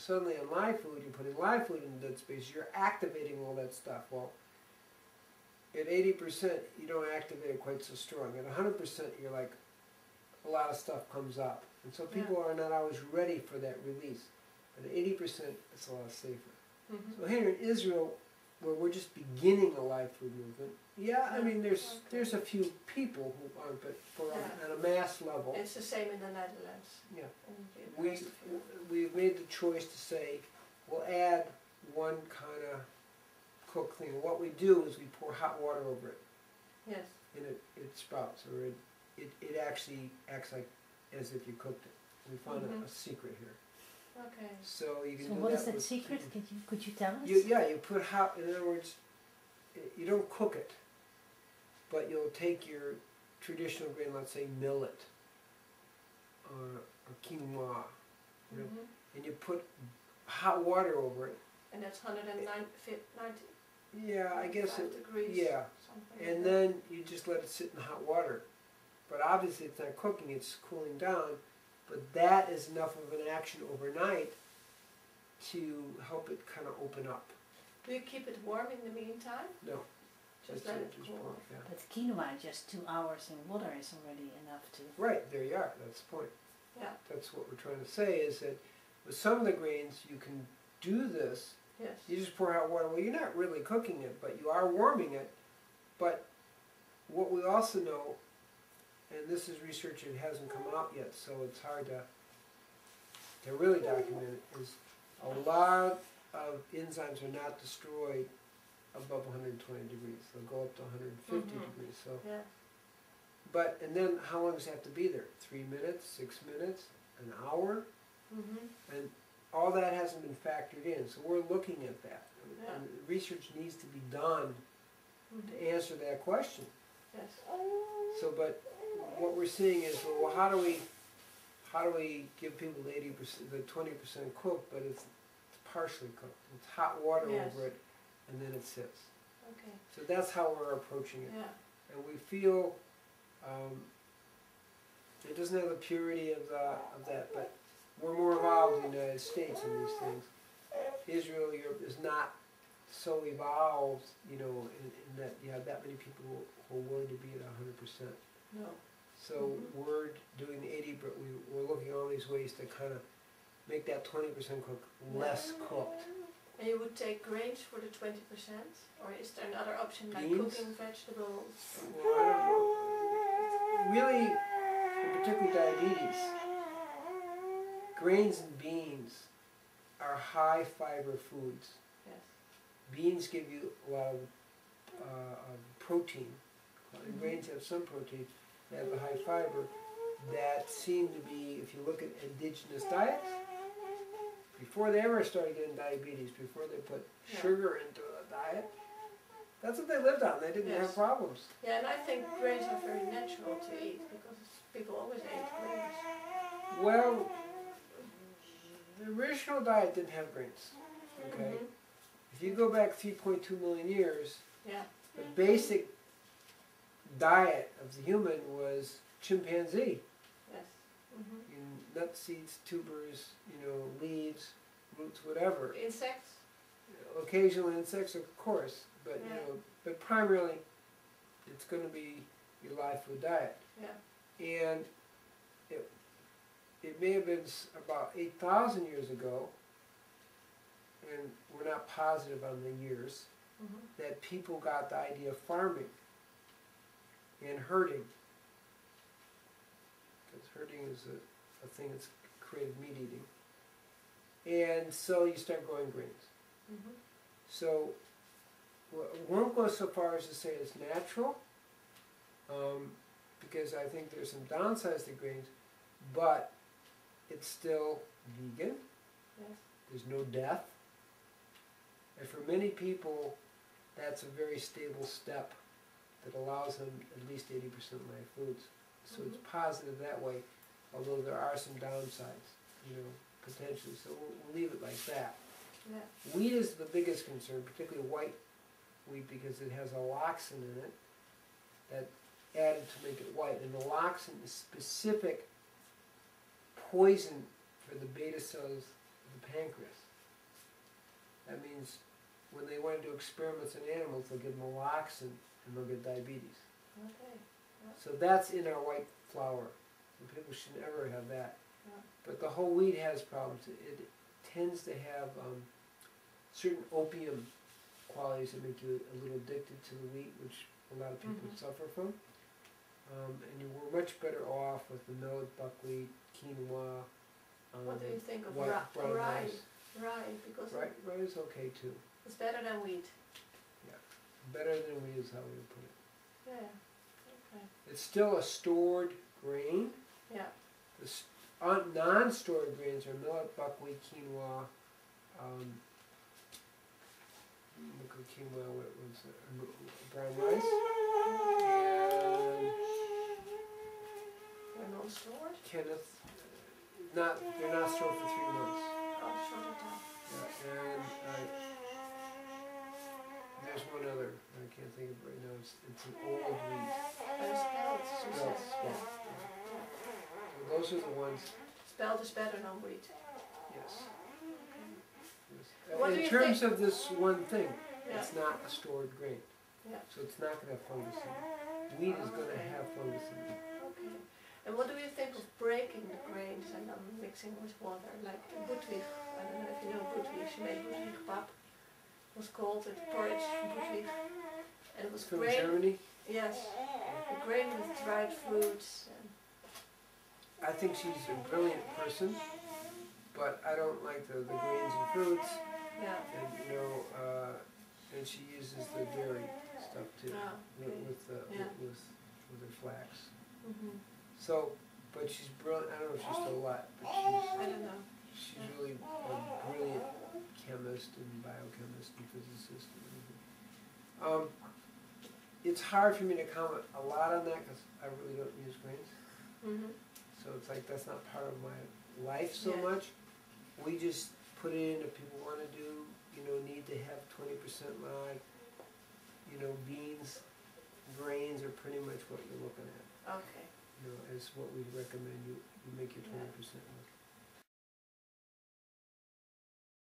suddenly on live food, you're putting live food in dead space, you're activating all that stuff. Well, at 80%, you don't activate it quite so strong. At 100%, you're like, a lot of stuff comes up. And so people are not always ready for that release. But at 80%, it's a lot safer. So here in Israel, where we're just beginning a live food movement, I mean, there's a few people who aren't, but on a mass level. It's the same in the Netherlands. Yeah. We've made the choice to say, we'll add one kind of cooked thing. What we do is we pour hot water over it. Yes. And it sprouts, or it actually acts like as if you cooked it. We found a secret here. Okay. So you can do what that is that secret? Could you tell us? You put hot, in other words, you don't cook it, but you'll take your traditional grain, let's say millet, or quinoa, you know, and you put hot water over it. And that's 190. Yeah, I guess degrees. Yeah, and then you just let it sit in hot water. But obviously it's not cooking, it's cooling down. But that is enough of an action overnight to help it kind of open up. Do you keep it warm in the meantime? No. Just let it cool. But quinoa, just 2 hours in water is already enough to... Right, there you are, that's the point. Yeah. That's what we're trying to say, is that with some of the grains you can do this. Yes. You just pour hot water. Well, you're not really cooking it, but you are warming it. But what we also know, and this is research that hasn't come out yet, so it's hard to really document it, is a lot of enzymes are not destroyed above 120 degrees. They'll go up to 150 degrees. So, and then how long does it have to be there? 3 minutes, 6 minutes, an hour? And all that hasn't been factored in. So we're looking at that. And research needs to be done to answer that question. Yes. So, but what we're seeing is, well, how do we give people the 80%, the 20% cooked, but it's partially cooked. It's hot water over it, and then it sits. Okay. So that's how we're approaching it. Yeah. And we feel it doesn't have the purity of that, but we're more involved in the United States in these things. Israel, Europe is not so evolved, you know, in that you have that many people who are willing to be at 100%. No. So we're doing the 80, but we're looking at all these ways to kind of make that 20% cook less cooked. And you would take grains for the 20%, or is there another option like Beans? cooking vegetables? Well, I don't know. Really, in particular diabetes, grains and beans are high fiber foods. Yes. Beans give you a lot of protein. And grains have some protein. They have the high fiber that seem to be, if you look at indigenous diets, before they ever started getting diabetes, before they put sugar into a diet, that's what they lived on. They didn't have problems. Yeah, and I think grains are very natural to eat because people always ate grains. Well, the original diet didn't have grains. Okay, if you go back 3.2 million years, the basic diet of the human was chimpanzee. Yes. Nuts, seeds, tubers, you know, leaves, roots, whatever. Insects? Occasional insects, of course, but you know, but primarily, it's going to be your live food diet. Yeah. And it may have been about 8,000 years ago, and we're not positive on the years, that people got the idea of farming and herding. Because herding is a thing that's created meat eating. And so you start growing grains. So we won't go so far as to say it's natural, because I think there's some downsides to grains, but it's still vegan. Yes. There's no death. And for many people, that's a very stable step that allows them at least 80% live foods. So it's positive that way, although there are some downsides, you know, potentially. So we'll leave it like that. Yeah. Wheat is the biggest concern, particularly white wheat, because it has a loxin in it that added to make it white. And the loxin is specific poison for the beta cells of the pancreas. That means when they want to do experiments on animals, they'll give them naloxone and they'll get diabetes. Okay. So that's in our white flour. So people should never have that. Yeah. But the whole wheat has problems. It tends to have certain opium qualities that make you a little addicted to the wheat, which a lot of people suffer from. And you were much better off with the millet, buckwheat, quinoa. What do you think of white, brown rye? rice. Rye, because Rye is okay too. it's better than wheat. Better than wheat is how we would put it. Yeah. Okay. It's still a stored grain. Yeah. The non-stored grains are millet, buckwheat, quinoa. Look at quinoa. What was it? Brown rice. And They're non-stored. Kenneth. They're not stored for 3 months. Oh, short of time. Yeah, and there's one other. I can't think of it right now. It's an old wheat. Spelt, she Spelt, says. spelt. Yeah. So those are the ones. Spelt is better than wheat. Yes. Okay. Yes. What do In you terms of this one thing, Yeah. it's not a stored grain. Yeah. So it's not going to have fungus in it. Wheat is going to have fungus in it. Okay. And what do you think of breaking the grains and then mixing with water? Like boetweg, I don't know if you know boetweg, she made boetweg pap. It was called it porridge boetweg. And it was From grain. Germany, Yes. The grain with dried fruits. And I think she's a brilliant person, but I don't like the grains and fruits, yeah. and and she uses the dairy stuff too, Ah, okay. Yeah. with her flax. Mm-hmm. So, but she's brilliant. I don't know if she's still alive, but I don't know. she's really a brilliant chemist and biochemist and physicist and everything. It's hard for me to comment a lot on that because I really don't use grains. Mm-hmm. So it's like that's not part of my life so Yeah. much. We just put it in if people want to do, need to have 20% lye. Beans, grains are pretty much what you're looking at. Okay. Is what we recommend you make your 20% lye.